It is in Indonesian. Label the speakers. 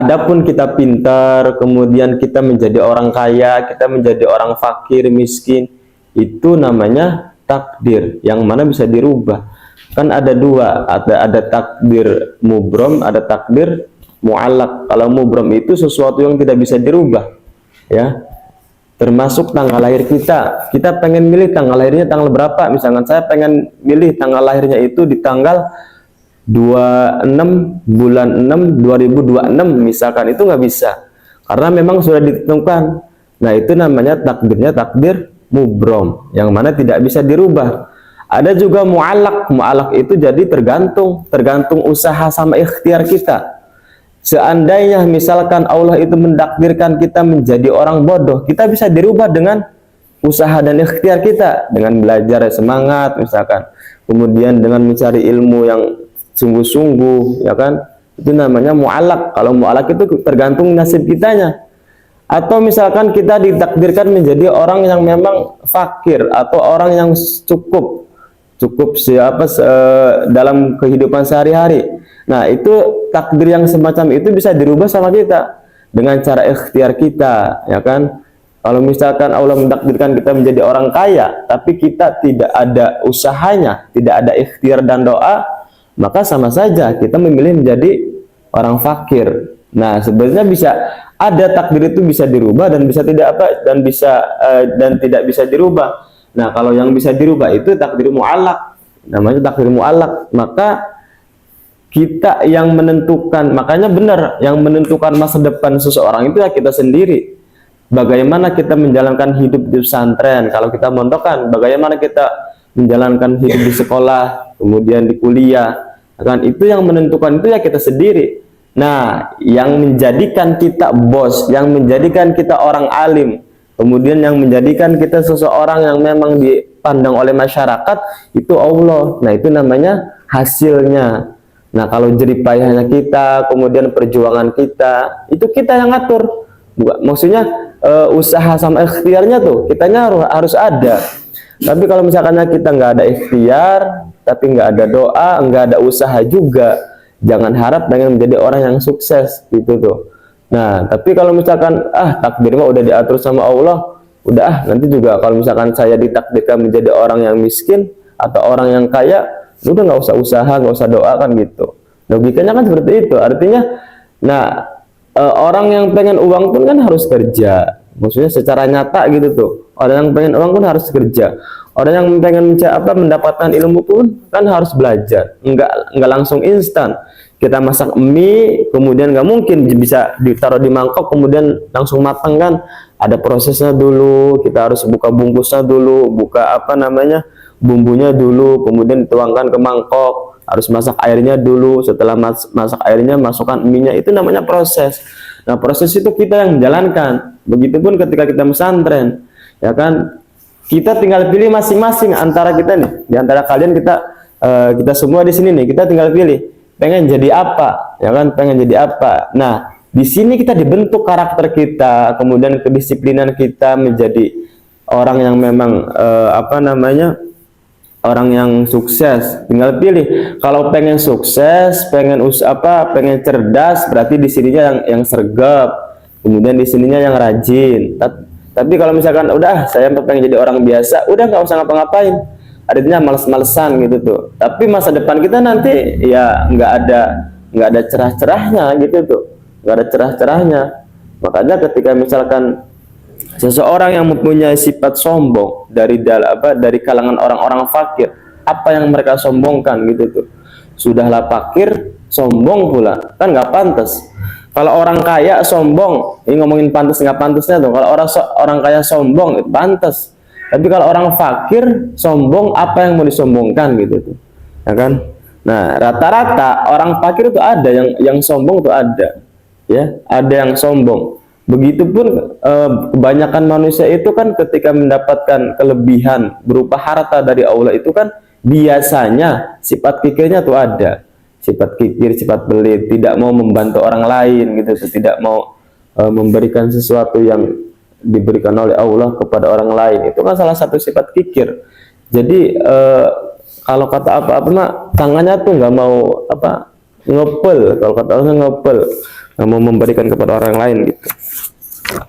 Speaker 1: Adapun kita pintar, kemudian kita menjadi orang kaya, kita menjadi orang fakir, miskin, itu namanya takdir, yang mana bisa dirubah. Kan ada dua, ada takdir mubrom, ada takdir mu'allaq. Kalau mubrom itu sesuatu yang tidak bisa dirubah, ya. Termasuk tanggal lahir kita. Kita pengen milih tanggal lahirnya tanggal berapa? Misalkan saya pengen milih tanggal lahirnya itu di tanggal 26 bulan 6 2026 misalkan, itu nggak bisa karena memang sudah ditentukan. Nah, itu namanya takdirnya takdir mubrom, yang mana tidak bisa dirubah. Ada juga mu'allaq. Mu'allaq itu jadi tergantung usaha sama ikhtiar kita. Seandainya misalkan Allah itu mendakdirkan kita menjadi orang bodoh, kita bisa dirubah dengan usaha dan ikhtiar kita, dengan belajar semangat misalkan, kemudian dengan mencari ilmu yang sungguh-sungguh, ya kan, itu namanya mu'allaq. Kalau mu'allaq itu tergantung nasib kitanya. Atau misalkan kita ditakdirkan menjadi orang yang memang fakir atau orang yang cukup dalam kehidupan sehari-hari. Nah, itu takdir yang semacam itu bisa dirubah sama kita dengan cara ikhtiar kita, ya kan. Kalau misalkan Allah mentakdirkan kita menjadi orang kaya tapi kita tidak ada usahanya, tidak ada ikhtiar dan doa, maka sama saja kita memilih menjadi orang fakir. Nah, sebenarnya bisa ada takdir itu bisa dirubah dan bisa tidak dan tidak bisa dirubah. Nah, kalau yang bisa dirubah itu takdir mu'allaq, namanya takdir mu'allaq. Maka kita yang menentukan, makanya benar, yang menentukan masa depan seseorang itu ya kita sendiri. Bagaimana kita menjalankan hidup di pesantren, kalau kita mondokan, bagaimana kita menjalankan hidup di sekolah, kemudian di kuliah, kan itu yang menentukan itu ya kita sendiri. Nah, yang menjadikan kita bos, yang menjadikan kita orang alim, kemudian yang menjadikan kita seseorang yang memang dipandang oleh masyarakat, itu Allah. Nah, itu namanya hasilnya. Nah, kalau jeripayahnya kita, kemudian perjuangan kita, itu kita yang ngatur. Maksudnya usaha sama ikhtiarnya tuh kitanya harus ada. Tapi kalau misalkan kita nggak ada ikhtiar, tapi nggak ada doa, nggak ada usaha juga, jangan harap pengen menjadi orang yang sukses gitu tuh. Nah, tapi kalau misalkan takdir mah udah diatur sama Allah, udah nanti juga kalau misalkan saya ditakdirkan menjadi orang yang miskin atau orang yang kaya, udah nggak usah usaha, nggak usah doa kan gitu. Logikanya kan seperti itu. Artinya, nah, orang yang pengen uang pun kan harus kerja. Maksudnya secara nyata gitu tuh. Orang yang pengen uang pun harus kerja. Orang yang pengen mendapatkan ilmu pun kan harus belajar. Enggak langsung instan. Kita masak mie, kemudian nggak mungkin bisa ditaruh di mangkok kemudian langsung matang kan. Ada prosesnya dulu. Kita harus buka bungkusnya dulu, buka bumbunya dulu, kemudian dituangkan ke mangkok. Harus masak airnya dulu. Setelah masak airnya, masukkan mie-nya. Itu namanya proses. Nah, proses itu kita yang menjalankan. Begitupun ketika kita pesantren, ya kan, kita tinggal pilih masing-masing antara kita nih, di antara kalian kita semua di sini nih, kita tinggal pilih pengen jadi apa, ya kan, pengen jadi apa. Nah, di sini kita dibentuk karakter kita, kemudian kedisiplinan kita menjadi orang yang memang orang yang sukses. Tinggal pilih. Kalau pengen sukses, pengen cerdas, berarti di sininya yang sergap, kemudian di sininya yang rajin. Tapi kalau misalkan udah saya pengen jadi orang biasa, udah nggak usah ngapa-ngapain, artinya males-malesan gitu tuh. Tapi masa depan kita nanti ya nggak ada cerah-cerahnya gitu tuh, nggak ada cerah-cerahnya. Makanya ketika misalkan seseorang yang mempunyai sifat sombong dari kalangan orang-orang fakir, apa yang mereka sombongkan gitu tuh. Sudahlah fakir, sombong pula, kan nggak pantas. Kalau orang kaya sombong, ini ngomongin pantas nggak pantasnya tuh. Kalau orang kaya sombong itu pantas. Tapi kalau orang fakir sombong, apa yang mau disombongkan gitu tuh, ya kan? Nah, rata-rata orang fakir itu ada yang sombong tuh ada, ya, ada yang sombong. Begitupun kebanyakan manusia itu kan ketika mendapatkan kelebihan berupa harta dari Allah itu kan biasanya sifat kikirnya tuh ada. Sifat kikir, sifat pelit, tidak mau membantu orang lain gitu, tidak mau memberikan sesuatu yang diberikan oleh Allah kepada orang lain. Itu kan salah satu sifat kikir. Jadi kalau kata apa-apa mah tangannya tuh nggak mau ngepel, kalau kata orang ngepel. mau memberikan kepada orang lain gitu.